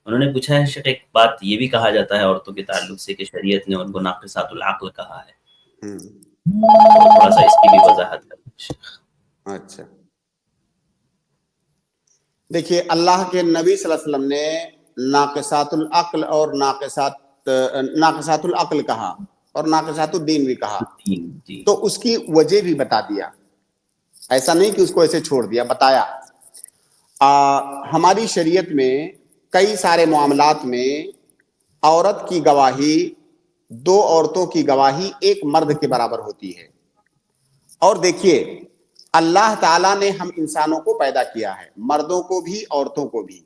انہوں نے پوچھا ہے شیخ ایک بات یہ بھی کہا جاتا ہے عورتوں کے تعلق سے کہ شریعت نے ان کو ناقصات العقل کہا ہے، تھوڑا سا اس کی بھی وضاحت کریں شیخ۔ اچھا دیکھیے، اللہ کے نبی صلی اللہ علیہ وسلم نے ناقصات العقل اور ناقصات العقل کہا اور ناقصات الدین بھی کہا، جی تو اس کی وجہ بھی بتا دیا، ایسا نہیں کہ اس کو ایسے چھوڑ دیا، بتایا۔ ہماری شریعت میں کئی سارے معاملات میں عورت کی گواہی، دو عورتوں کی گواہی ایک مرد کے برابر ہوتی ہے۔ اور دیکھیے، اللہ تعالیٰ نے ہم انسانوں کو پیدا کیا ہے، مردوں کو بھی عورتوں کو بھی،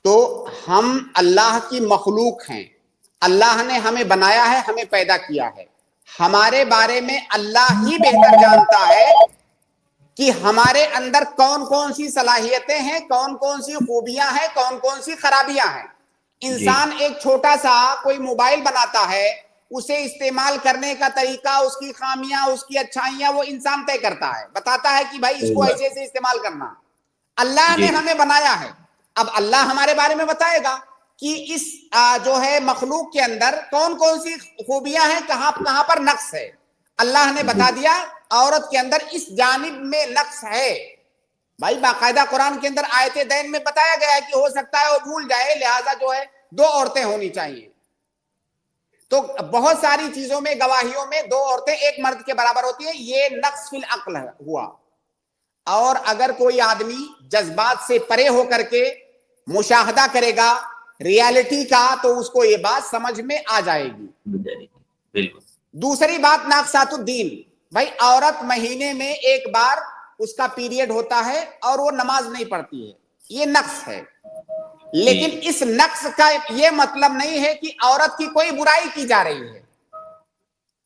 تو ہم اللہ کی مخلوق ہیں، اللہ نے ہمیں بنایا ہے، ہمیں پیدا کیا ہے۔ ہمارے بارے میں اللہ ہی بہتر جانتا ہے کہ ہمارے اندر کون کون سی صلاحیتیں ہیں، کون کون سی خوبیاں ہیں، کون کون سی خرابیاں ہیں۔ انسان ایک چھوٹا سا کوئی موبائل بناتا ہے، اسے استعمال کرنے کا طریقہ، اس کی خامیاں، اس کی اچھائیاں وہ انسان طے کرتا ہے، بتاتا ہے کہ بھائی اس کو ایسے ایسے استعمال کرنا۔ اللہ نے ہمیں بنایا ہے، اب اللہ ہمارے بارے میں بتائے گا کہ اس جو ہے مخلوق کے اندر کون کون سی خوبیاں ہیں، کہاں کہاں پر نقص ہے۔ اللہ نے بتا دیا عورت کے اندر اس جانب میں نقص ہے، بھائی باقاعدہ قرآن کے اندر آیت دین میں بتایا گیا ہے کہ ہو سکتا ہے وہ بھول جائے، لہذا جو ہے 2 عورتیں ہونی چاہیے۔ تو بہت ساری چیزوں میں، گواہیوں میں 2 عورتیں ایک مرد کے برابر ہوتی ہیں، یہ نقص فی العقل ہوا۔ اور اگر کوئی آدمی جذبات سے پرے ہو کر کے مشاہدہ کرے گا ریالٹی کا، تو اس کو یہ بات سمجھ میں آ جائے گی۔ بالکل۔ دوسری بات ناقصات الدین، بھائی عورت مہینے میں ایک بار اس کا پیریڈ ہوتا ہے اور وہ نماز نہیں پڑھتی ہے، یہ نقص ہے۔ لیکن اس نقص کا یہ مطلب نہیں ہے کہ عورت کی کوئی برائی کی جا رہی ہے۔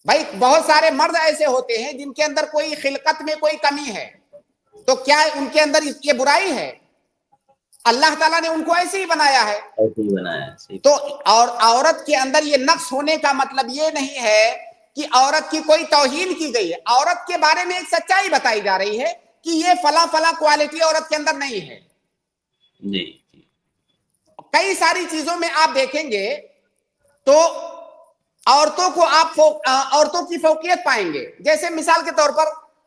بھائی بہت سارے مرد ایسے ہوتے ہیں جن کے اندر کوئی خلقت میں کوئی کمی ہے، تو کیا ان کے اندر یہ برائی ہے؟ اللہ تعالیٰ نے ان کو ایسے ہی بنایا ہے۔ تو اور عورت کے اندر یہ نقص ہونے کا مطلب یہ نہیں ہے کہ عورت کی کوئی توہین کی گئی ہے، عورت کے بارے میں ایک سچائی بتائی جا رہی ہے کہ یہ فلاں فلاں کوالٹی عورت کے اندر نہیں ہے۔ جی کئی ساری چیزوں میں آپ دیکھیں گے تو عورتوں کو آپ عورتوں کی فوقیت پائیں گے، جیسے مثال کے طور پر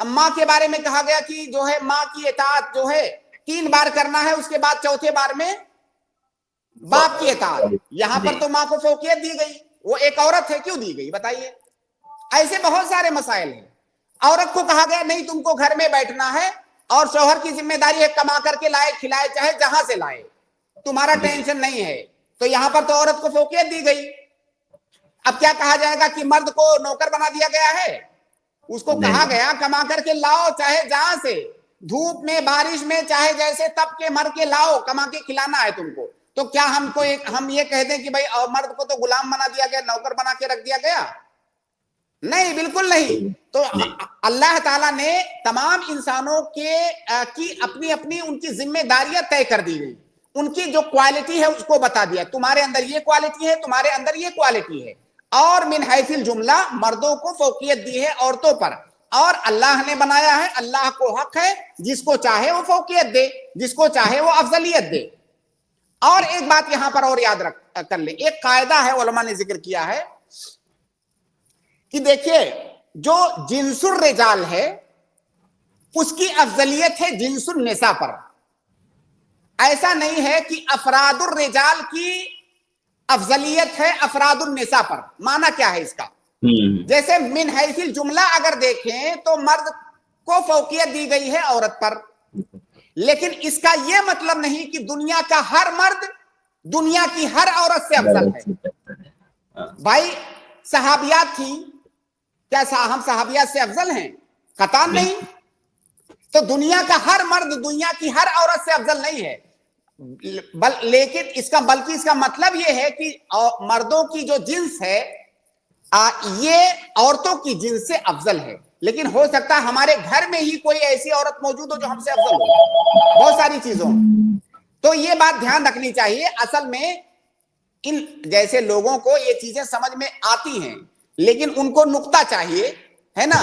ماں کے بارے میں کہا گیا کہ جو ہے ماں کی اطاعت جو ہے 3 بار کرنا ہے، اس کے بعد چوتھے بار میں باپ کی اطاعت۔ یہاں پر تو ماں کو فوقیت دی گئی، وہ ایک عورت ہے، کیوں دی گئی بتائیے؟ ایسے بہت سارے مسائل ہیں۔ عورت کو کہا گیا نہیں، تم کو گھر میں بیٹھنا ہے اور شوہر کی ذمہ داری ہے کما کر کے لائے کھلائے، چاہے جہاں سے لائے، تمہارا ٹینشن نہیں ہے۔ تو یہاں پر تو عورت کو فوقیت دی گئی۔ اب کیا کہا جائے گا کہ مرد کو نوکر بنا دیا گیا ہے؟ اس کو کہا گیا کما کر کے لاؤ، چاہے جہاں سے، دھوپ میں بارش میں، چاہے جیسے تب کے مر کے لاؤ، کما کے کھلانا ہے تم کو۔ تو کیا ہم یہ کہہ دیں کہ بھائی مرد کو تو غلام بنا دیا گیا، نوکر بنا کے رکھ دیا گیا؟ نہیں، بالکل نہیں۔ تو اللہ تعالیٰ نے تمام انسانوں کی اپنی اپنی ان کی ذمہ داریاں طے کر دی گئی، ان کی جو کوالٹی ہے اس کو بتا دیا، تمہارے اندر یہ کوالٹی ہے، تمہارے اندر یہ کوالٹی ہے۔ اور من حیث الجملہ مردوں کو فوقیت دی ہے عورتوں پر، اور اللہ نے بنایا ہے، اللہ کو حق ہے جس کو چاہے وہ فوقیت دے، جس کو چاہے وہ افضلیت دے۔ اور ایک بات یہاں پر اور یاد کر لیں، ایک قاعدہ ہے علماء نے ذکر کیا ہے کہ دیکھیے جو جنس الرجال ہے اس کی افضلیت ہے جنس النساء پر۔ ایسا نہیں ہے کہ افراد الرجال کی افضلیت ہے افراد النساء پر۔ معنی کیا ہے اس کا؟ جیسے من حیث الجملہ اگر دیکھیں تو مرد کو فوقیت دی گئی ہے عورت پر، لیکن اس کا یہ مطلب نہیں کہ دنیا کا ہر مرد دنیا کی ہر عورت سے افضل ہے۔ بھائی صحابیات تھی، کیا ہم صحابیات سے افضل ہیں؟ قطعاً نہیں۔ تو دنیا کا ہر مرد دنیا کی ہر عورت سے افضل نہیں ہے، لیکن بلکہ اس کا مطلب یہ ہے کہ مردوں کی جو جنس ہے یہ عورتوں کی جنس سے افضل ہے۔ لیکن ہو سکتا ہے ہمارے گھر میں ہی کوئی ایسی عورت موجود ہو جو ہم سے افضل ہو، بہت ساری چیزوں۔ تو یہ بات دھیان رکھنی چاہیے۔ اصل میں ان جیسے لوگوں کو یہ چیزیں سمجھ میں آتی ہیں، لیکن ان کو نقطہ چاہیے، ہے نا؟